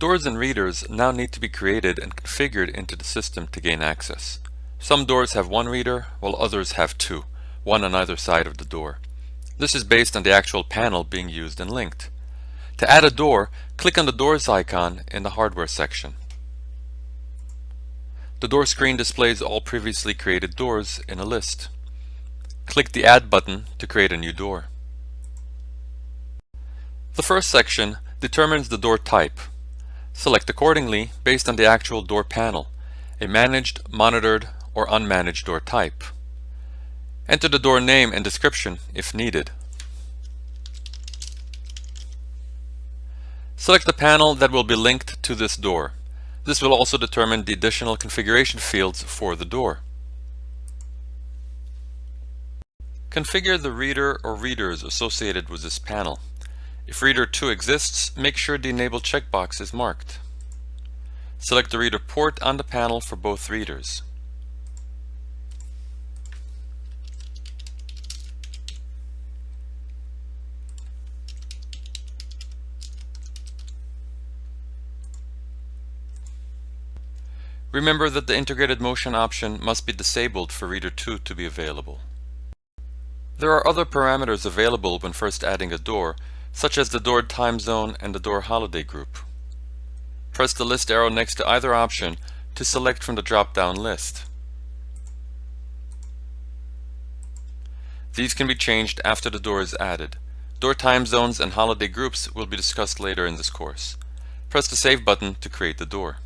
Doors and readers now need to be created and configured into the system to gain access. Some doors have one reader, while others have two, one on either side of the door. This is based on the actual panel being used and linked. To add a door, click on the Doors icon in the Hardware section. The door screen displays all previously created doors in a list. Click the Add button to create a new door. The first section determines the door type. Select accordingly based on the actual door panel, a managed, monitored, or unmanaged door type. Enter the door name and description if needed. Select the panel that will be linked to this door. This will also determine the additional configuration fields for the door. Configure the reader or readers associated with this panel. If reader 2 exists, make sure the Enable checkbox is marked. Select the reader port on the panel for both readers. Remember that the integrated motion option must be disabled for reader 2 to be available. There are other parameters available when first adding a door, such as the door time zone and the door holiday group. Press the list arrow next to either option to select from the drop-down list. These can be changed after the door is added. Door time zones and holiday groups will be discussed later in this course. Press the Save button to create the door.